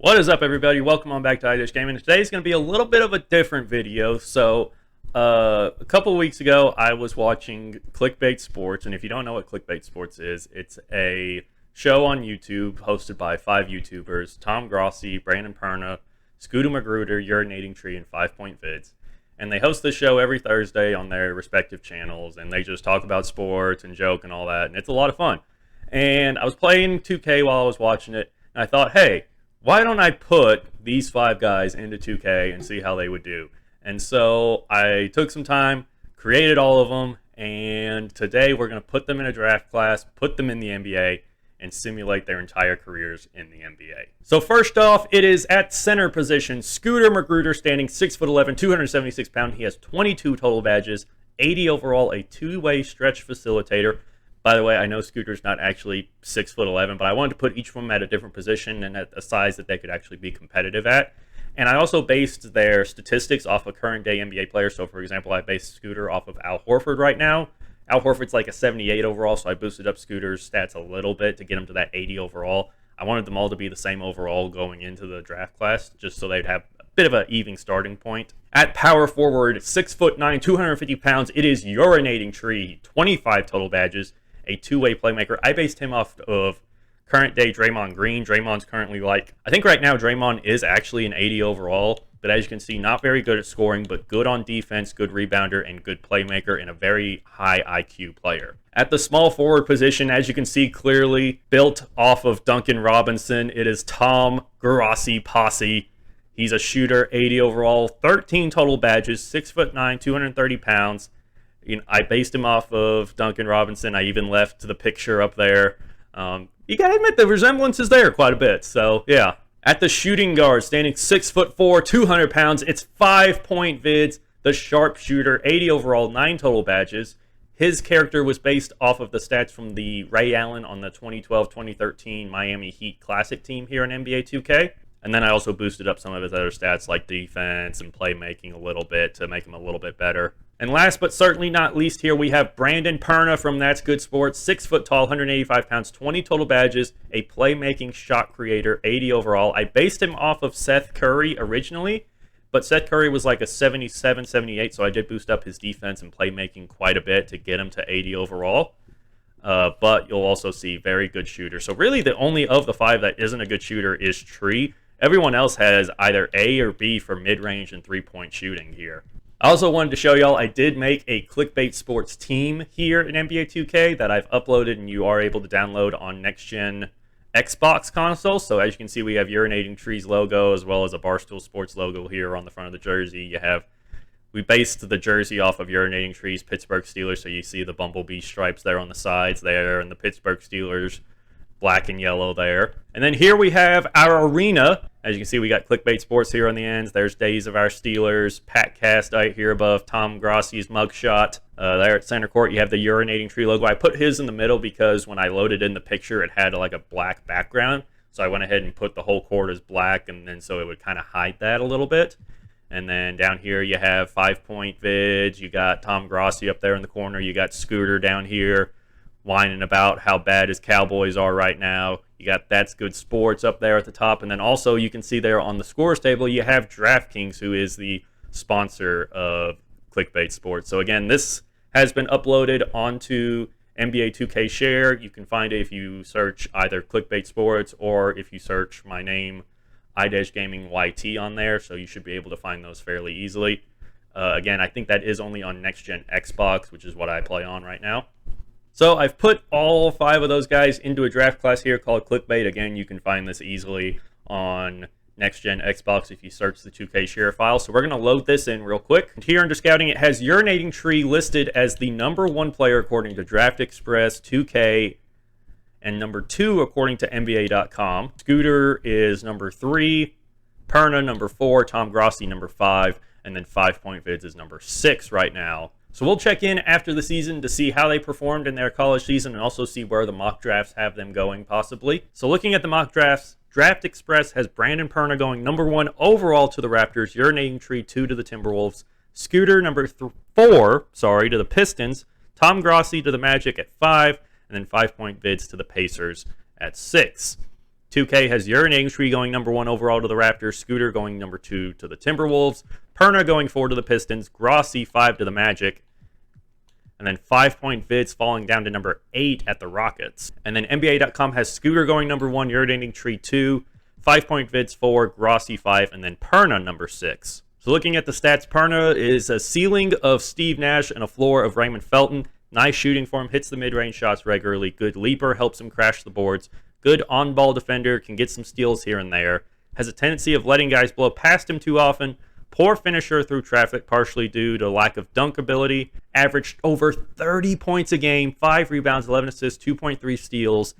What is up, everybody? Welcome on back to Idej Gaming. Today's going to be a little bit of a different video. So, a couple of weeks ago, I was watching Clickbait Sports, and if you don't know what Clickbait Sports is, it's a show on YouTube hosted by 5 YouTubers: Tom Grossi, Brandon Perna, Scooter Magruder, Urinating Tree, and 5 Point Vids. And they host the show every Thursday on their respective channels, and they just talk about sports and joke and all that, and it's a lot of fun. And I was playing 2K while I was watching it, and I thought, hey, why don't I put these 5 guys into 2K and see how they would do? And so I took some time, created all of them, and today we're going to put them in a draft class, put them in the NBA, and simulate their entire careers in the NBA. So first off, it is at center position, Scooter Magruder, standing 6'11", 276 pounds. He has 22 total badges, 80 overall, a two-way stretch facilitator. By the way, I know Scooter's not actually 6'11", but I wanted to put each of them at a different position and at a size that they could actually be competitive at. And I also based their statistics off of current day NBA players. So for example, I based Scooter off of Al Horford right now. Al Horford's like a 78 overall, so I boosted up Scooter's stats a little bit to get him to that 80 overall. I wanted them all to be the same overall going into the draft class, just so they'd have a bit of an even starting point. At power forward, 6'9", 250 pounds, it is Urinating Tree, 25 total badges, a two-way playmaker. I based him off of current day Draymond Green. Draymond's currently I think right now Draymond is actually an 80 overall, but as you can see, not very good at scoring, but good on defense, good rebounder, and good playmaker, and a very high IQ player. At the small forward position, as you can see clearly, built off of Duncan Robinson, it is Tom Grossi Posse. He's a shooter, 80 overall, 13 total badges, 6'9", 230 pounds. I based him off of Duncan Robinson. I even left the picture up there. You gotta admit the resemblance is there quite a bit. So yeah. At the shooting guard, standing 6'4", 200 pounds, it's 5 Point Vids, the sharpshooter, 80 overall, 9 total badges. His character was based off of the stats from the Ray Allen on the 2012-2013 Miami Heat Classic team here in NBA 2K. And then I also boosted up some of his other stats like defense and playmaking a little bit to make him a little bit better. And last but certainly not least here, we have Brandon Perna from That's Good Sports, 6 foot tall, 185 pounds, 20 total badges, a playmaking shot creator, 80 overall. I based him off of Seth Curry originally, but Seth Curry was like a 77, 78, so I did boost up his defense and playmaking quite a bit to get him to 80 overall. But you'll also see very good shooter. So really the only of the 5 that isn't a good shooter is Tree. Everyone else has either A or B for mid-range and three-point shooting here. I also wanted to show y'all I did make a Clickbait Sports team here in NBA 2K that I've uploaded and you are able to download on next-gen Xbox console. So as you can see, we have Urinating Tree's logo as well as a Barstool Sports logo here on the front of the jersey. We based the jersey off of Urinating Tree's Pittsburgh Steelers, so you see the bumblebee stripes there on the sides there and the Pittsburgh Steelers black and yellow there. And then here we have our arena. As you can see, we got Clickbait Sports here on the ends. There's Days of Our Steelers, Pat Cast right here above Tom Grossi's mugshot. There at center court, you have the Urinating Tree logo. I put his in the middle because when I loaded in the picture, it had like a black background. So I went ahead and put the whole court as black, and then so it would kind of hide that a little bit. And then down here, you have 5 Point Vids. You got Tom Grossi up there in the corner. You got Scooter down here whining about how bad his Cowboys are right now. You got That's Good Sports up there at the top. And then also you can see there on the scores table, you have DraftKings, who is the sponsor of Clickbait Sports. So again, this has been uploaded onto NBA 2K Share. You can find it if you search either Clickbait Sports or if you search my name, Idej Gaming YT on there. So you should be able to find those fairly easily. Again, I think that is only on next-gen Xbox, which is what I play on right now. So I've put all 5 of those guys into a draft class here called Clickbait. Again, you can find this easily on next-gen Xbox if you search the 2K Share file. So we're going to load this in real quick. And here under Scouting, it has Urinating Tree listed as the #1 player according to Draft Express, 2K, and #2 according to NBA.com. Scooter is #3, Perna #4, Tom Grossi #5, and then 5 Point Vids is #6 right now. So we'll check in after the season to see how they performed in their college season and also see where the mock drafts have them going possibly. So looking at the mock drafts, Draft Express has Brandon Perna going #1 overall to the Raptors, Urinating Tree 2 to the Timberwolves, Scooter #4 to the Pistons, Tom Grossi to the Magic at 5, and then 5 Point Vids to the Pacers at 6. 2K has Urinating Tree going number 1 overall to the Raptors, Scooter going number 2 to the Timberwolves, Perna going 4 to the Pistons, Grossi 5 to the Magic, and then 5 Point Vids falling down to number 8 at the Rockets. And then NBA.com has Scooter going number 1, Urinating Tree 2, 5 Point Vids 4, Grossi 5, and then Perna number 6. So looking at the stats, Perna is a ceiling of Steve Nash and a floor of Raymond Felton. Nice shooting for him, hits the mid-range shots regularly. Good leaper, helps him crash the boards. Good on-ball defender, can get some steals here and there. Has a tendency of letting guys blow past him too often. Poor finisher through traffic, partially due to lack of dunk ability. Averaged over 30 points a game, 5 rebounds, 11 assists, 2.3 steals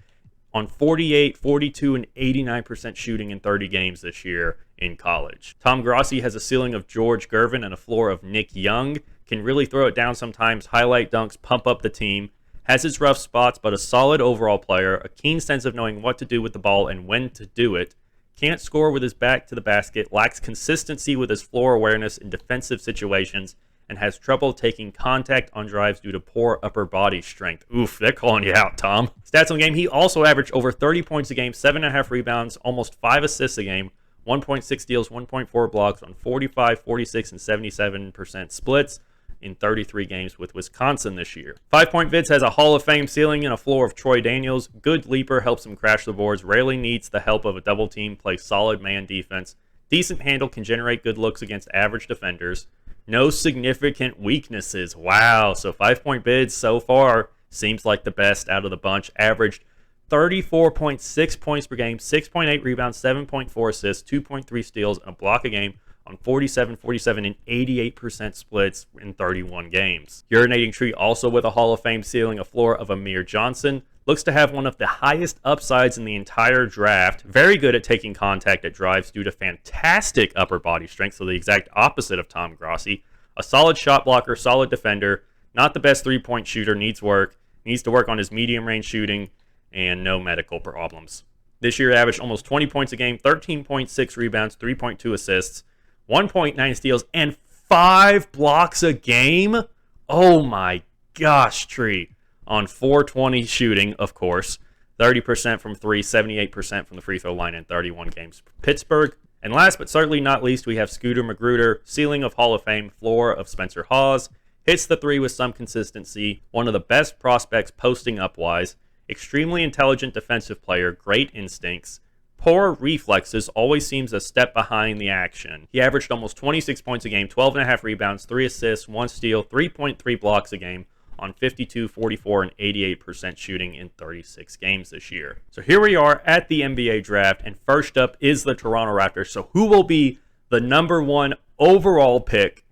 on 48, 42, and 89% shooting in 30 games this year in college. Tom Grossi has a ceiling of George Gervin and a floor of Nick Young. Can really throw it down sometimes, highlight dunks, pump up the team. Has his rough spots, but a solid overall player. A keen sense of knowing what to do with the ball and when to do it. Can't score with his back to the basket. Lacks consistency with his floor awareness in defensive situations. And has trouble taking contact on drives due to poor upper body strength. Oof, they're calling you out, Tom. Stats on the game, he also averaged over 30 points a game, 7.5 rebounds, almost 5 assists a game, 1.6 steals, 1.4 blocks on 45, 46, and 77% splits in 33 games with Wisconsin this year. 5 Point Vids has a Hall of Fame ceiling and a floor of Troy Daniels. Good leaper, helps him crash the boards, rarely needs the help of a double team, plays solid man defense. Decent handle, can generate good looks against average defenders. No significant weaknesses. Wow. So 5 Point Vids so far seems like the best out of the bunch. Averaged 34.6 points per game, 6.8 rebounds, 7.4 assists, 2.3 steals, and a block a game on 47, 47, and 88% splits in 31 games. Urinating Tree also with a Hall of Fame ceiling, a floor of Amir Johnson. Looks to have one of the highest upsides in the entire draft. Very good at taking contact at drives due to fantastic upper body strength, so the exact opposite of Tom Grossi. A solid shot blocker, solid defender, not the best three-point shooter, needs work. Needs to work on his medium-range shooting, and no medical problems. This year averaged almost 20 points a game, 13.6 rebounds, 3.2 assists, 1.9 steals, and 5 blocks a game? Oh my gosh, Tree. On 420 shooting, of course. 30% from 3, 78% from the free throw line in 31 games. Pittsburgh. And last but certainly not least, we have Scooter Magruder, ceiling of Hall of Fame, floor of Spencer Hawes. Hits the 3 with some consistency. One of the best prospects posting up-wise. Extremely intelligent defensive player, great instincts. Poor reflexes, always seems a step behind the action. He averaged almost 26 points a game, 12.5 rebounds, 3 assists, 1 steal, 3.3 blocks a game on 52, 44, and 88% shooting in 36 games this year. So here we are at the NBA draft, and first up is the Toronto Raptors. So who will be the number 1 overall pick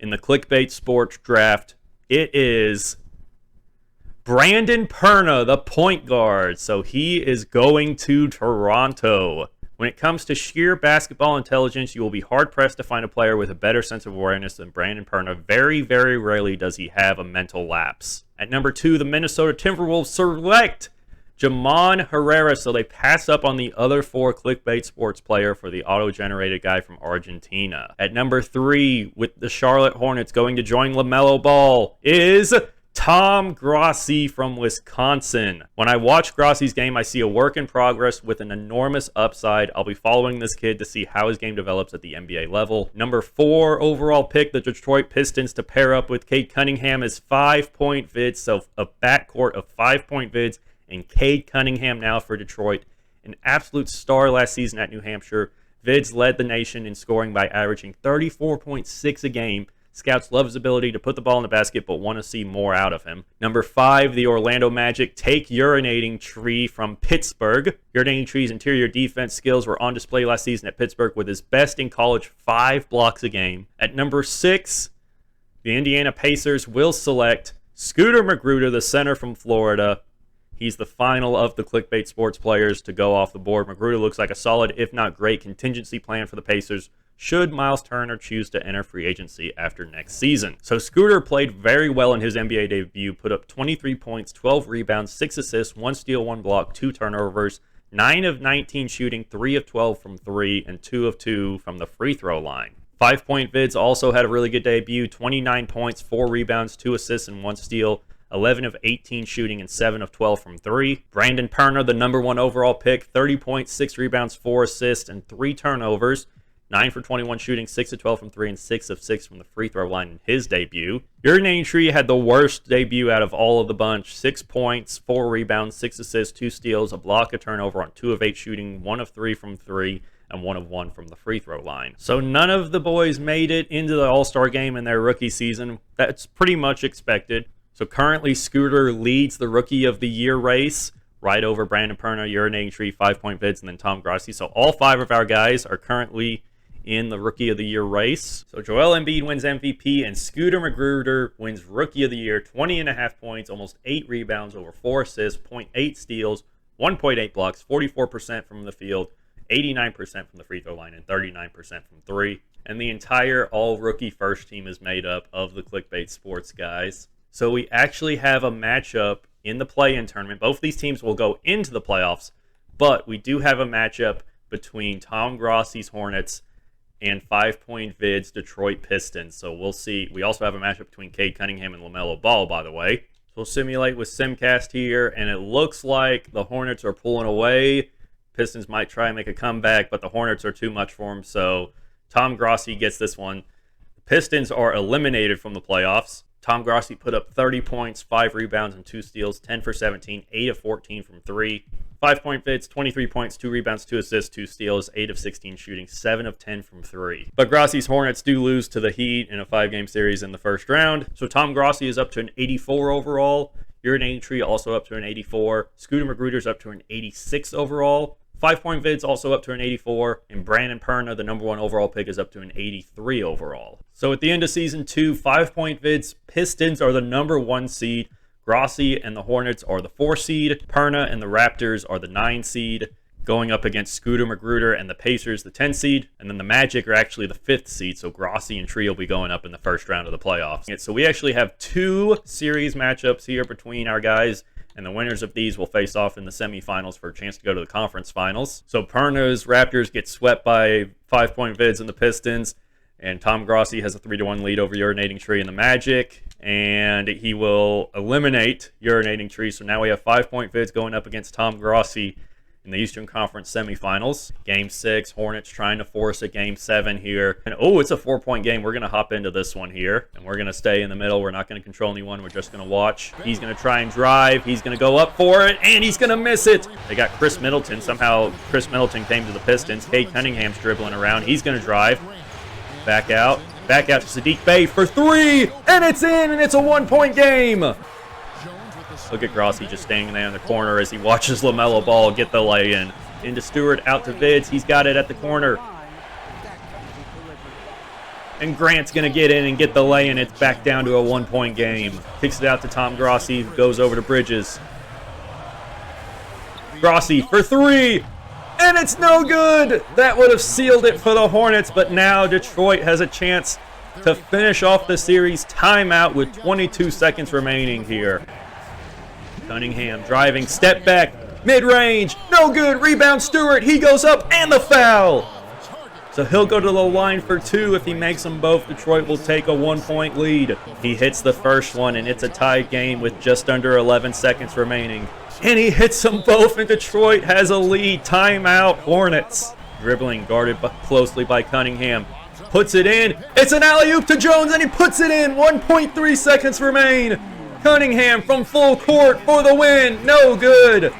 in the Clickbait Sports draft? It is Brandon Perna, the point guard. So he is going to Toronto. When it comes to sheer basketball intelligence, you will be hard-pressed to find a player with a better sense of awareness than Brandon Perna. Very, very rarely does he have a mental lapse. At number 2, the Minnesota Timberwolves select Jamon Herrera, so they pass up on the other 4 Clickbait Sports player for the auto-generated guy from Argentina. At number 3, with the Charlotte Hornets going to join LaMelo Ball, is Tom Grossi from Wisconsin. When I watch Grossi's game, I see a work in progress with an enormous upside. I'll be following this kid to see how his game develops at the NBA level. Number 4 overall pick, the Detroit Pistons to pair up with Cade Cunningham is 5 Point Vids, so a backcourt of 5 Point Vids and Cade Cunningham now for Detroit. An absolute star last season at New Hampshire. Vids led the nation in scoring by averaging 34.6 a game. Scouts love his ability to put the ball in the basket, but want to see more out of him. Number 5, the Orlando Magic take Urinating Tree from Pittsburgh. Urinating Tree's interior defense skills were on display last season at Pittsburgh with his best in college 5 blocks a game. At number 6, the Indiana Pacers will select Scooter Magruder, the center from Florida. He's the final of the Clickbait Sports players to go off the board. Magruder looks like a solid, if not great, contingency plan for the Pacers should Miles Turner choose to enter free agency after next season. So Scooter played very well in his NBA debut, put up 23 points, 12 rebounds, 6 assists, 1 steal, 1 block, 2 turnovers, 9 of 19 shooting, 3 of 12 from 3, and 2 of 2 from the free throw line. 5 Point Vids also had a really good debut, 29 points, 4 rebounds, 2 assists, and 1 steal. 11 of 18 shooting, and 7 of 12 from 3. Brandon Perna, the number 1 overall pick, 30 points, 6 rebounds, 4 assists, and 3 turnovers. 9 for 21 shooting, 6 of 12 from 3, and 6 of 6 from the free throw line in his debut. Urinating Tree had the worst debut out of all of the bunch. 6 points, 4 rebounds, 6 assists, 2 steals, a block, a turnover on 2 of 8 shooting, 1 of 3 from 3, and 1 of 1 from the free throw line. So none of the boys made it into the All-Star game in their rookie season. That's pretty much expected. So currently, Scooter leads the Rookie of the Year race, right over Brandon Perna, Urinating Tree, 5-point vids, and then Tom Grossi. So all 5 of our guys are currently in the Rookie of the Year race. So Joel Embiid wins MVP, and Scooter Magruder wins Rookie of the Year, 20.5 points, almost 8 rebounds, over 4 assists, 0.8 steals, 1.8 blocks, 44% from the field, 89% from the free throw line, and 39% from 3. And the entire all-rookie first team is made up of the Clickbait Sports guys. So we actually have a matchup in the play-in tournament. Both of these teams will go into the playoffs, but we do have a matchup between Tom Grossi's Hornets and 5-point vids Detroit Pistons. So we'll see. We also have a matchup between Cade Cunningham and LaMelo Ball, by the way. So we'll simulate with Simcast here, and it looks like the Hornets are pulling away. Pistons might try and make a comeback, but the Hornets are too much for them, so Tom Grossi gets this one. The Pistons are eliminated from the playoffs. Tom Grossi put up 30 points, 5 rebounds, and 2 steals, 10 for 17, 8 of 14 from 3. 5-point vids, 23 points, 2 rebounds, 2 assists, 2 steals, 8 of 16 shooting, 7 of 10 from 3. But Grossi's Hornets do lose to the Heat in a 5-game series in the first round. So Tom Grossi is up to an 84 overall. Urinating Tree also up to an 84. Scooter Magruder's up to an 86 overall. 5-point vids also up to an 84, and Brandon Perna, the number 1 overall pick, is up to an 83 overall. So at the end of Season 2, 5-point vids, Pistons are the number 1 seed, Grossi and the Hornets are the 4 seed, Perna and the Raptors are the 9 seed, going up against Scooter Magruder and the Pacers, the 10 seed, and then the Magic are actually the 5th seed, so Grossi and Tree will be going up in the first round of the playoffs. So we actually have 2 series matchups here between our guys, and the winners of these will face off in the semifinals for a chance to go to the conference finals. So Perna's Raptors get swept by 5-point vids and the Pistons, and Tom Grossi has a 3-1 lead over Urinating Tree and the Magic, and he will eliminate Urinating Tree. So now we have 5-point vids going up against Tom Grossi in the Eastern Conference semifinals. Game 6, Hornets trying to force a Game 7 here. And oh, it's a 4-point game. We're going to hop into this one here, and we're going to stay in the middle. We're not going to control anyone. We're just going to watch. He's going to try and drive. He's going to go up for it, and he's going to miss it. They got Chris Middleton. Somehow Chris Middleton came to the Pistons. Cade Cunningham's dribbling around. He's going to drive. Back out. Back out to Saddiq Bey for 3, and it's in, and it's a 1-point game. Look at Grossi just standing there in the corner as he watches LaMelo Ball get the lay-in. Into Stewart, out to Vids. He's got it at the corner. And Grant's going to get in and get the lay-in. It's back down to a 1-point game. Kicks it out to Tom Grossi, who goes over to Bridges. Grossi for 3, and it's no good. That would have sealed it for the Hornets, but now Detroit has a chance to finish off the series. Timeout with 22 seconds remaining here. Cunningham driving, step back, mid-range, no good, rebound Stewart, he goes up, and the foul! So he'll go to the line for 2. If he makes them both, Detroit will take a 1-point lead. He hits the first one, and it's a tied game with just under 11 seconds remaining. And he hits them both, and Detroit has a lead. Timeout, Hornets. Dribbling, guarded closely by Cunningham. Puts it in, it's an alley-oop to Jones, and he puts it in, 1.3 seconds remain. Cunningham from full court for the win. No good.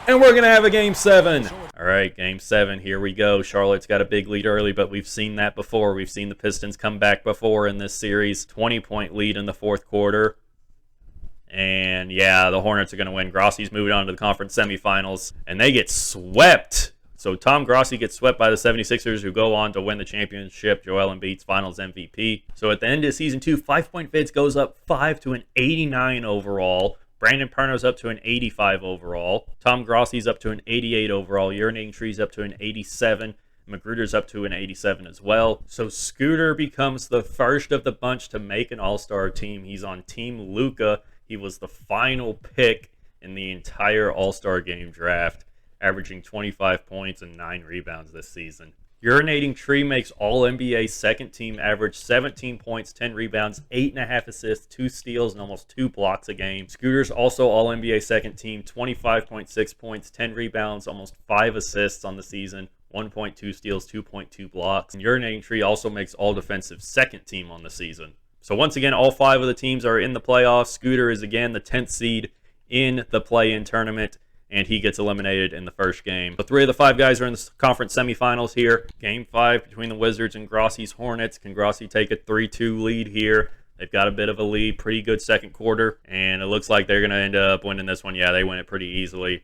And we're going to have a Game 7. All right, Game 7. Here we go. Charlotte's got a big lead early, but we've seen that before. We've seen the Pistons come back before in this series. 20-point lead in the 4th quarter. And, yeah, the Hornets are going to win. Grossi's moving on to the conference semifinals, and they get swept. So Tom Grossi gets swept by the 76ers, who go on to win the championship. Joel Embiid's Finals MVP. So at the end of Season 2, 5-point vids goes up 5 to an 89 overall. Brandon Perno's up to an 85 overall. Tom Grossi's up to an 88 overall. Urinating Tree's up to an 87. Magruder's up to an 87 as well. So Scooter becomes the first of the bunch to make an All-Star team. He's on Team Luka. He was the final pick in the entire All-Star Game draft, averaging 25 points and 9 rebounds this season. Urinating Tree makes All-NBA second team, average 17 points, 10 rebounds, 8.5 assists, 2 steals, and almost 2 blocks a game. Scooter's also All-NBA second team, 25.6 points, 10 rebounds, almost 5 assists on the season, 1.2 steals, 2.2 blocks. And Urinating Tree also makes All-Defensive second team on the season. So once again, all 5 of the teams are in the playoffs. Scooter is again the 10th seed in the play-in tournament, and he gets eliminated in the first game. The 3 of the 5 guys are in the conference semifinals here. Game 5 between the Wizards and Grossi's Hornets. Can Grossi take a 3-2 lead here? They've got a bit of a lead, pretty good second quarter, and it looks like they're going to end up winning this one. Yeah, they win it pretty easily.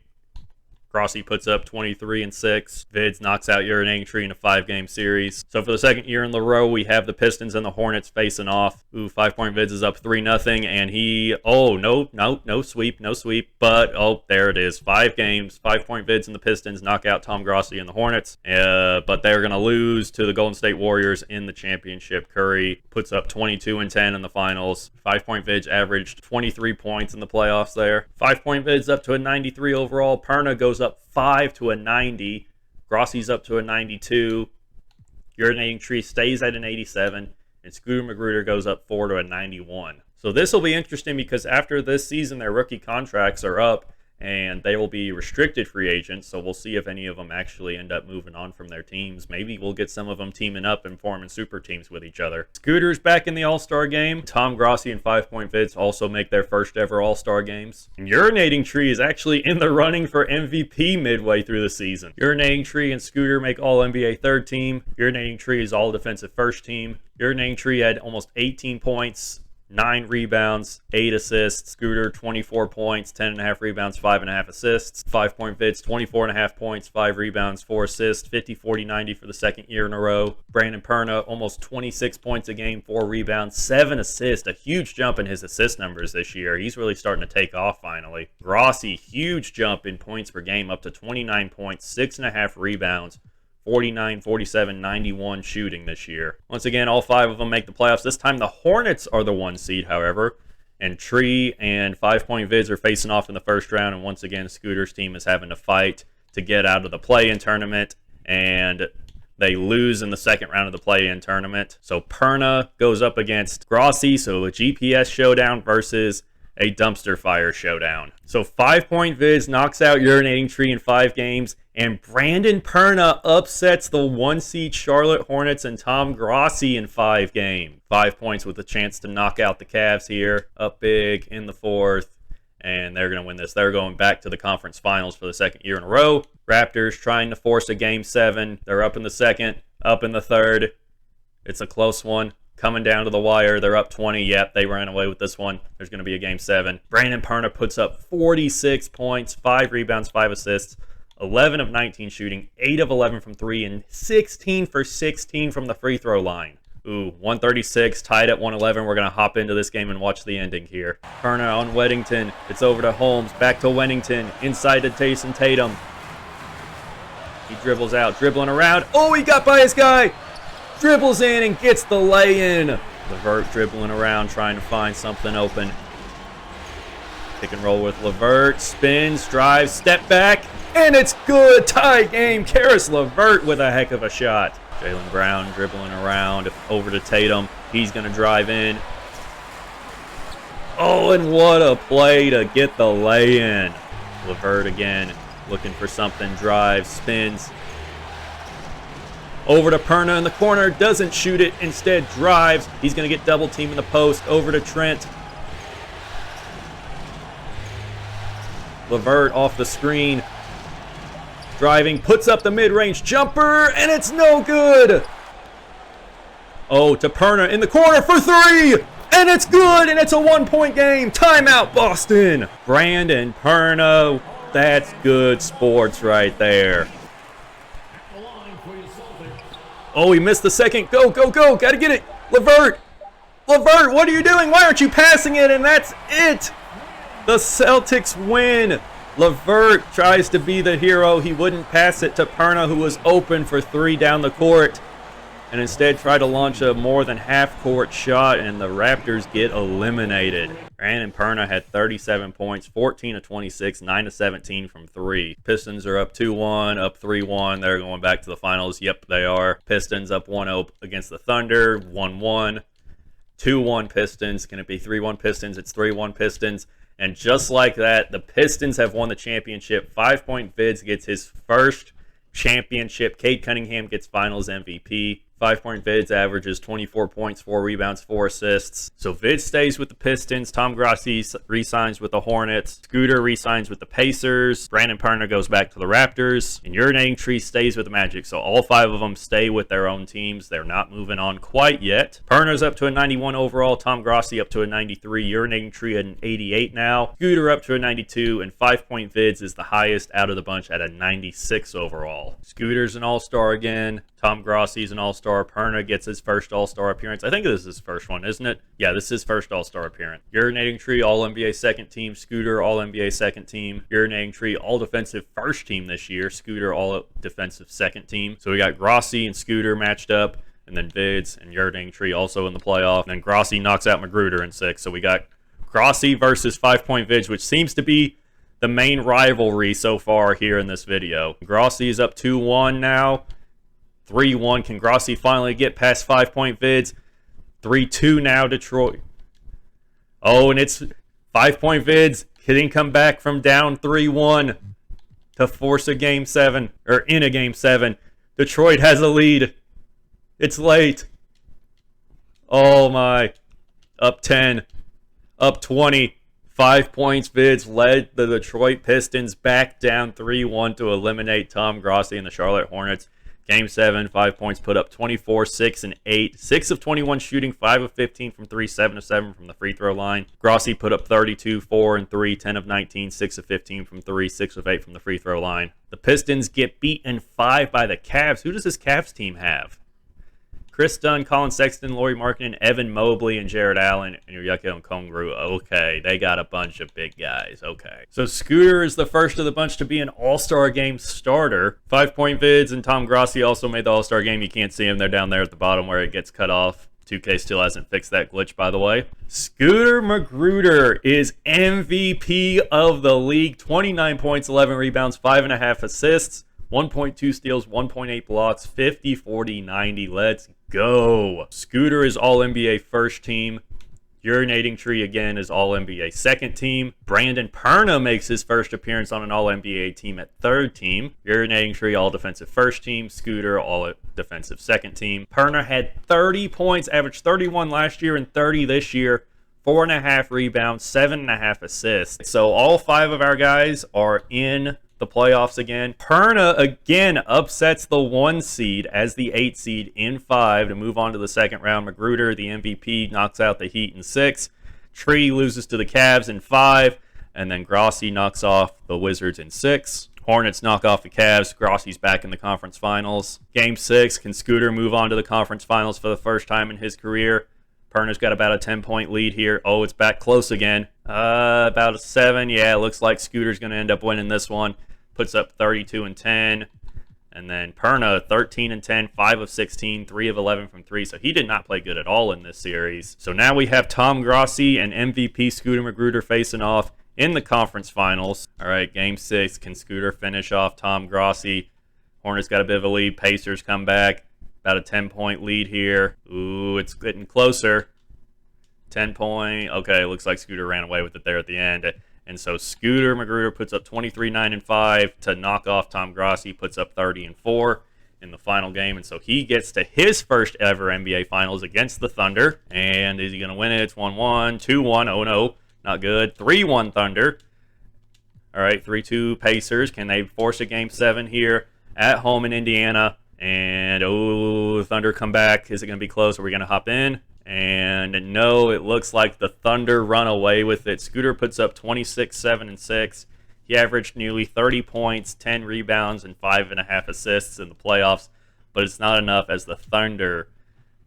Grossi puts up 23 and 6. Vids knocks out Urinating Tree in a 5-game series. So for the second year in a row, we have the Pistons and the Hornets facing off. Ooh, 5-point Vids is up 3-0, and he, oh, no sweep. But, oh, there it is. 5 games, 5-point Vids and the Pistons knock out Tom Grossi and the Hornets. But they're going to lose to the Golden State Warriors in the championship. Curry puts up 22 and 10 in the finals. 5-point Vids averaged 23 points in the playoffs there. 5-point Vids up to a 93 overall. Perna goes up 5 to a 90. Grossi's up to a 92. Urinating Tree stays at an 87. And Scooter Magruder goes up 4 to a 91. So this will be interesting because after this season, their rookie contracts are up and they will be restricted free agents. So we'll see if any of them actually end up moving on from their teams. Maybe we'll get some of them teaming up and forming super teams with each other. Scooter's back in the All-Star game. Tom Grossi and 5-point Vids also make their first ever All-Star games. And Urinating Tree is actually in the running for MVP midway through the season. Urinating Tree and Scooter make All-NBA third team. Urinating Tree is All-Defensive first team. Urinating Tree had almost 18 points, 9 rebounds, 8 assists. Scooter, 24 points, 10.5 rebounds, 5.5 assists. 5-point Vids, 24.5 points, 5 rebounds, 4 assists. 50, 40, 90 for the second year in a row. Brandon Perna, almost 26 points a game, 4 rebounds, 7 assists. A huge jump in his assist numbers this year. He's really starting to take off finally. Grossi, huge jump in points per game, up to 29 points, 6.5 rebounds. 49, 47, 91 shooting this year. Once again, all 5 of them make the playoffs. This time the Hornets are the 1 seed, however. And Tree and 5-point Vids are facing off in the first round. And once again, Scooter's team is having to fight to get out of the play-in tournament. And they lose in the second round of the play-in tournament. So Perna goes up against Grossi. So a GPS showdown versus a dumpster fire showdown. So 5-point Vids knocks out Urinating Tree in 5 games, and Brandon Perna upsets the 1 seed Charlotte Hornets and Tom Grossi in 5 games. 5 points with a chance to knock out the Cavs here, up big in the 4th, and they're going to win this. They're going back to the conference finals for the second year in a row. Raptors trying to force a Game 7. They're up in the second, up in the third. It's a close one. Coming down to the wire, they're up 20. Yep, they ran away with this one. There's going to be a Game 7. Brandon Perna puts up 46 points, 5 rebounds, 5 assists, 11 of 19 shooting, 8 of 11 from 3, and 16 for 16 from the free throw line. Ooh, 136, tied at 111. We're going to hop into this game and watch the ending here. Perna on Weddington. It's over to Holmes, back to Wennington, inside to Jason Tatum. He dribbles out, dribbling around. Oh, he got by his guy! Dribbles in and gets the lay-in. LeVert dribbling around, trying to find something open. Pick and roll with LeVert. Spins, drives, step back, and it's good. Tie game. Karis LeVert with a heck of a shot. Jaylen Brown dribbling around over to Tatum. He's going to drive in. Oh, and what a play to get the lay-in. LeVert again looking for something. Drives, spins. Over to Perna in the corner, doesn't shoot it, instead drives. He's going to get double team in the post. Over to Trent. LeVert off the screen. Driving, puts up the mid-range jumper, and it's no good. Oh, to Perna in the corner for 3, and it's good, and it's a 1-point game. Timeout, Boston. Brandon Perna, that's good sports right there. Oh, he missed the second. Go, go, go. Got to get it. LeVert. LeVert, what are you doing? Why aren't you passing it? And that's it. The Celtics win. LeVert tries to be the hero. He wouldn't pass it to Perna, who was open for 3 down the court. and instead try to launch a more than half-court shot, and the Raptors get eliminated. Brandon Perna had 37 points, 14 of 26, 9 of 17 from 3. Pistons are up 2-1, up 3-1. They're going back to the finals. Yep, they are. Pistons up 1-0 against the Thunder, 1-1. 2-1 Pistons. Can it be 3-1 Pistons? It's 3-1 Pistons. And just like that, the Pistons have won the championship. 5 Point Vids gets his first championship. Cade Cunningham gets finals MVP. 5 Point Vids averages 24 points, 4 rebounds, 4 assists. So Vids stays with the Pistons. Tom Grossi re-signs with the Hornets. Scooter re-signs with the Pacers. Brandon Perna goes back to the Raptors. And Urinating Tree stays with the Magic. So all 5 of them stay with their own teams. They're not moving on quite yet. Perna's up to a 91 overall. Tom Grossi up to a 93. Urinating Tree at an 88 now. Scooter up to a 92. And 5 Point Vids is the highest out of the bunch at a 96 overall. Scooter's an all-star again. Tom Grossi's an all-star. Perna gets his first all-star appearance. I think this is his first one, isn't it? Yeah, this is his first all-star appearance. Urinating Tree, all-NBA second team. Scooter, all-NBA second team. Urinating Tree, all-defensive first team this year. Scooter, all-defensive second team. So we got Grossi and Scooter matched up, and then Vids and Urinating Tree also in the playoff. And then Grossi knocks out Magruder in 6. So we got Grossi versus 5 Point Vids, which seems to be the main rivalry so far here in this video. Grossi is up 2-1 now. 3-1. Can Grossi finally get past 5 Point Vids? 3-2 now, Detroit. Oh, and it's 5 Point Vids. He didn't come back from down 3-1 to force a game 7, or in a game 7. Detroit has a lead. It's late. Oh my. Up 10. Up 20. 5 points. Vids led the Detroit Pistons back down 3-1 to eliminate Tom Grossi and the Charlotte Hornets. Game 7, 5 points, put up 24, 6, and 8. 6 of 21 shooting, 5 of 15 from 3, 7 of 7 from the free throw line. Grossi put up 32, 4 and 3, 10 of 19, 6 of 15 from 3, 6 of 8 from the free throw line. The Pistons get beat in 5 by the Cavs. Who does this Cavs team have? Chris Dunn, Colin Sexton, Lauri Markkanen, Evan Mobley, and Jared Allen, and Yukio Okongwu. Okay, they got a bunch of big guys. Okay. So Scooter is the first of the bunch to be an All-Star Game starter. 5 Point Vids and Tom Grossi also made the All-Star Game. You can't see them. They're down there at the bottom where it gets cut off. 2K still hasn't fixed that glitch, by the way. Scooter Magruder is MVP of the league. 29 points, 11 rebounds, 5.5 assists. 1.2 steals, 1.8 blocks, 50, 40, 90. Let's go. Scooter is all-NBA first team. Urinating Tree, again, is all-NBA second team. Brandon Perna makes his first appearance on an all-NBA team at third team. Urinating Tree, all-defensive first team. Scooter, all-defensive second team. Perna had 30 points, averaged 31 last year and 30 this year. 4.5 rebounds, 7.5 assists. So all 5 of our guys are in the playoffs again. Perna again upsets the 1 seed as the 8 seed in 5 to move on to the second round. Magruder, the MVP, knocks out the Heat in 6. Tree loses to the Cavs in 5. And then Grossi knocks off the Wizards in 6. Hornets knock off the Cavs. Grossi's back in the conference finals. Game 6, can Scooter move on to the conference finals for the first time in his career? Perna's got about a 10-point lead here. Oh, it's back close again. About a 7. Yeah, it looks like Scooter's going to end up winning this one. Puts up 32 and 10. And then Perna, 13 and 10, 5 of 16, 3 of 11 from 3. So he did not play good at all in this series. So now we have Tom Grossi and MVP Scooter Magruder facing off in the conference finals. All right, game 6. Can Scooter finish off Tom Grossi? Hornets got a bit of a lead. Pacers come back. About a 10-point lead here. Ooh, it's getting closer. 10-point. Okay, looks like Scooter ran away with it there at the end. And so Scooter Magruder puts up 23, 9, and 5 to knock off Tom Grossi, puts up 30 and 4 in the final game. And so he gets to his first ever NBA Finals against the Thunder. And is he going to win it? It's 1-1, 2-1. Oh, no, not good. 3-1 Thunder. All right, 3-2 Pacers. Can they force a Game 7 here at home in Indiana? And, oh, Thunder come back. Is it going to be close? Are we going to hop in? And no, it looks like the Thunder run away with it. Scooter puts up 26, 7, and 6. He averaged nearly 30 points, 10 rebounds, and 5.5 assists in the playoffs. But it's not enough as the Thunder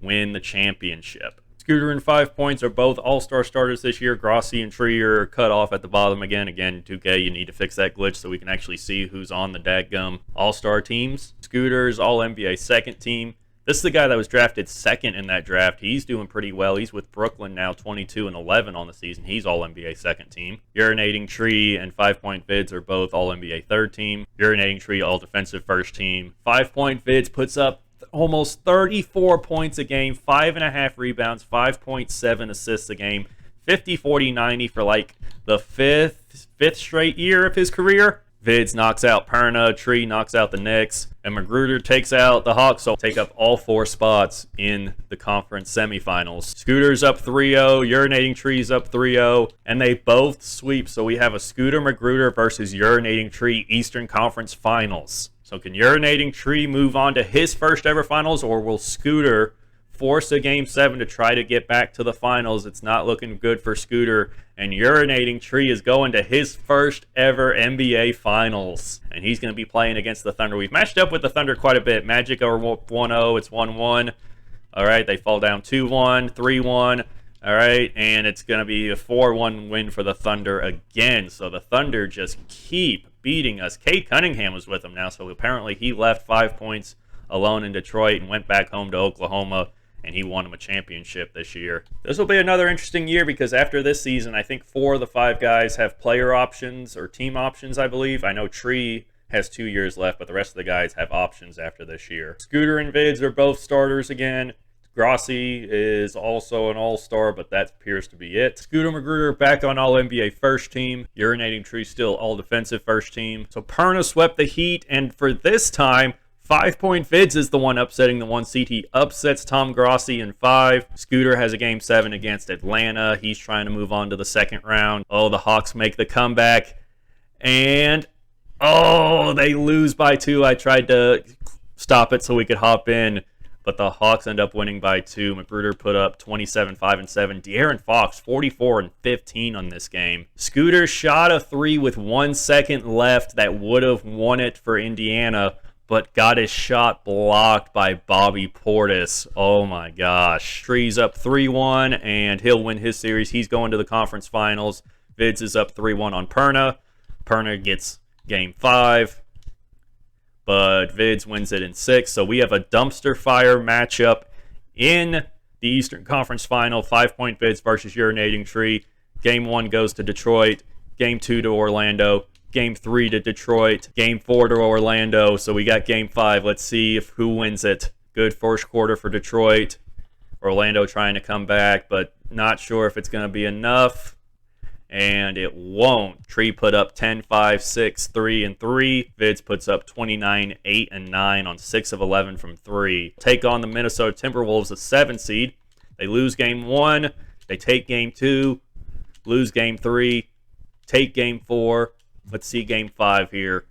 win the championship. Scooter and 5 points are both all-star starters this year. Grossi and Tree are cut off at the bottom again. Again, 2K, you need to fix that glitch so we can actually see who's on the dadgum all-star teams. Scooter's all-NBA second team. This is the guy that was drafted second in that draft. He's doing pretty well. He's with Brooklyn now, 22-11 on the season. He's All-NBA second team. Urinating Tree and 5 Point Vids are both All-NBA third team. Urinating Tree, All-Defensive first team. 5 Point Vids puts up almost 34 points a game, 5.5 rebounds, 5.7 assists a game, 50, 40, 90 for like the fifth straight year of his career. Vids knocks out Perna, Tree knocks out the Knicks, and Magruder takes out the Hawks, so take up all 4 spots in the conference semifinals. Scooter's up 3-0, Urinating Tree's up 3-0, and they both sweep, so we have a Scooter Magruder versus Urinating Tree Eastern Conference Finals. So can Urinating Tree move on to his first ever finals, or will Scooter force a Game 7 to try to get back to the finals? It's not looking good for Scooter, and Urinating Tree is going to his first ever NBA Finals, and he's going to be playing against the Thunder. We've matched up with the Thunder quite a bit. Magic are 1-0, it's 1-1. All right, they fall down 2-1, 3-1. All right, and it's going to be a 4-1 win for the Thunder again. So the Thunder just keep beating us. Cade Cunningham was with them now, so apparently he left 5 points alone in Detroit and went back home to Oklahoma, and he won him a championship this year. This will be another interesting year because after this season, I think 4 of the 5 guys have player options or team options, I believe. I know Tree has 2 years left, but the rest of the guys have options after this year. Scooter and Vids are both starters again. Grossi is also an all-star, but that appears to be it. Scooter Magruder back on All-NBA first team. Urinating Tree still all-defensive first team. So Perna swept the Heat, and for this time, 5 Point Vids is the one upsetting the 1 seed. He upsets Tom Grossi in 5. Scooter has a Game 7 against Atlanta. He's trying to move on to the second round. Oh, the Hawks make the comeback. And, oh, they lose by 2. I tried to stop it so we could hop in, but the Hawks end up winning by 2. Magruder put up 27, 5, and 7. De'Aaron Fox, 44 and 15 on this game. Scooter shot a 3 with 1 second left that would have won it for Indiana, but got his shot blocked by Bobby Portis. Oh my gosh. Tree's up 3-1, and he'll win his series. He's going to the conference finals. Vids is up 3-1 on Perna. Perna gets Game 5, but Vids wins it in 6. So we have a dumpster fire matchup in the Eastern Conference Final. 5 Point Vids versus Urinating Tree. Game 1 goes to Detroit. Game 2 to Orlando. Game 3 to Detroit. Game 4 to Orlando. So we got Game 5. Let's see who wins it. Good first quarter for Detroit. Orlando trying to come back, but not sure if it's going to be enough. And it won't. Tree put up 10, 5, 6, 3, and 3. Vids puts up 29, 8, and 9 on 6 of 11 from 3. Take on the Minnesota Timberwolves, a 7 seed. They lose Game 1. They take Game 2. Lose Game 3. Take Game 4. Let's see Game 5 here.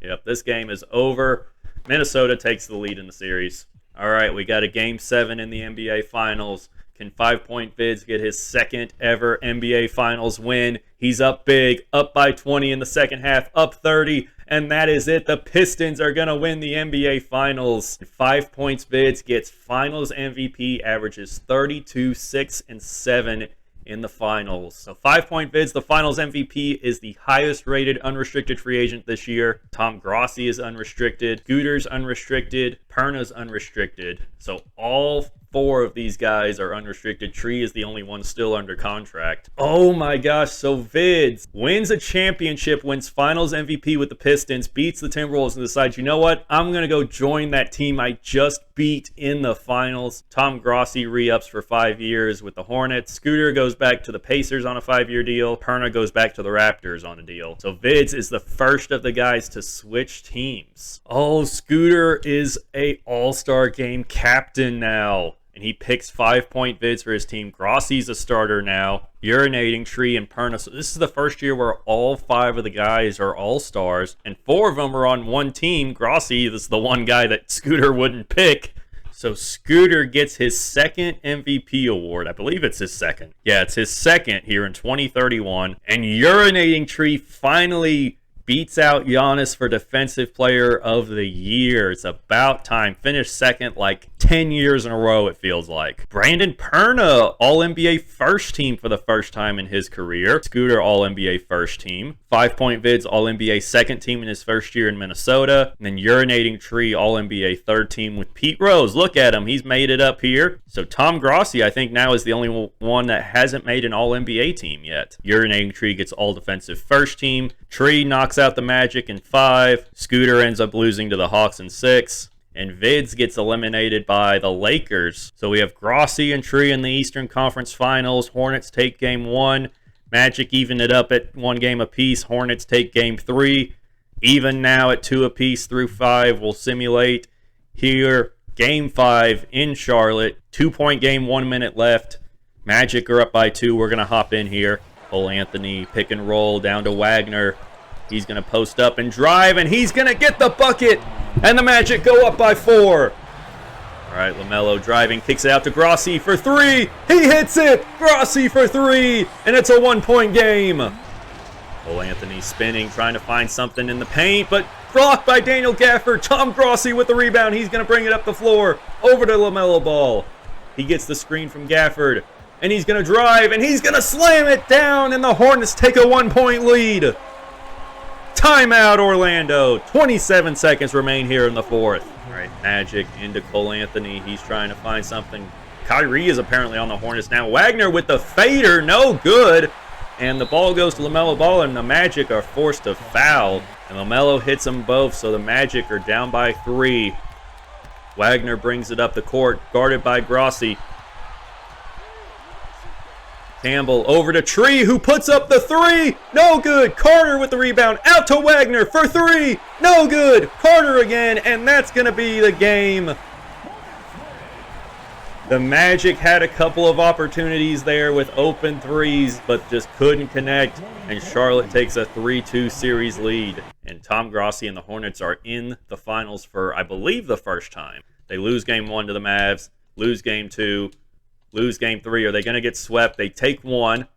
Yep, this game is over. Minnesota takes the lead in the series. All right, we got a Game 7 in the NBA Finals. Can 5 Point Vids get his second ever NBA Finals win? He's up big, up by 20 in the second half, up 30, and that is it. The Pistons are going to win the NBA Finals. 5 Points Vids gets Finals MVP, averages 32, 6, and 7 in the finals. So 5 Point Vids, the finals MVP, is the highest rated unrestricted free agent this year. Tom Grossi is unrestricted. Scooter's unrestricted. Perna's unrestricted. So all 4 of these guys are unrestricted. Tree is the only one still under contract. Oh my gosh, so Vids wins a championship, wins finals MVP with the Pistons, beats the Timberwolves, and decides, you know what, I'm going to go join that team I just beat in the finals. Tom Grossi re-ups for 5 years with the Hornets. Scooter goes back to the Pacers on a 5-year deal. Perna goes back to the Raptors on a deal. So Vids is the first of the guys to switch teams. Oh, Scooter is a all-star game captain now, and he picks 5 Point Vids for his team. Grossi's a starter now. Urinating Tree and Perna. So this is the first year where all 5 of the guys are all-stars, and 4 of them are on one team. Grossi is the one guy that Scooter wouldn't pick. So Scooter gets his second MVP award. I believe it's his second. Yeah, it's his second here in 2031. And Urinating Tree finally beats out Giannis for Defensive Player of the Year. It's about time. Finished second like 10 years in a row, it feels like. Brandon Perna, All-NBA first team for the first time in his career. Scooter, All-NBA first team. 5 Point Vids, All-NBA second team in his first year in Minnesota. And then Urinating Tree, All-NBA third team with Pete Rose. Look at him. He's made it up here. So Tom Grossi, I think, now is the only one that hasn't made an All-NBA team yet. Urinating Tree gets All-Defensive first team. Tree knocks out the Magic in 5. Scooter ends up losing to the Hawks in 6. And Vids gets eliminated by the Lakers. So we have Grossi and Tree in the Eastern Conference Finals. Hornets take game 1. Magic even it up at 1 game apiece. Hornets take game 3. Even now at 2 apiece through 5. We'll simulate here. Game 5 in Charlotte. 2-point game, 1 minute left. Magic are up by 2. We're going to hop in here. Cole Anthony pick and roll down to Wagner. He's going to post up and drive, and he's going to get the bucket. And the Magic go up by 4. All right, LaMelo driving, kicks it out to Grossi for 3. He hits it. Grossi for 3, and it's a 1-point game. Cole Anthony spinning, trying to find something in the paint, but blocked by Daniel Gafford. Tom Grossi with the rebound. He's going to bring it up the floor over to LaMelo Ball. He gets the screen from Gafford, and he's going to drive, and he's going to slam it down, and the Hornets take a 1-point lead. Timeout, Orlando. 27 seconds remain here in the 4th. All right, Magic into Cole Anthony. He's trying to find something. Kyrie is apparently on the Hornets now. Wagner with the fader, no good. And the ball goes to LaMelo Ball, and the Magic are forced to foul. And LaMelo hits them both, so the Magic are down by 3. Wagner brings it up the court, guarded by Grossi. Campbell over to Tree, who puts up the 3. No good. Carter with the rebound. Out to Wagner for 3. No good. Carter again, and that's going to be the game. The Magic had a couple of opportunities there with open threes, but just couldn't connect, and Charlotte takes a 3-2 series lead. And Tom Grossi and the Hornets are in the finals for, I believe, the first time. They lose game 1 to the Mavs, lose game 2. Lose game 3. Are they going to get swept? They take 1.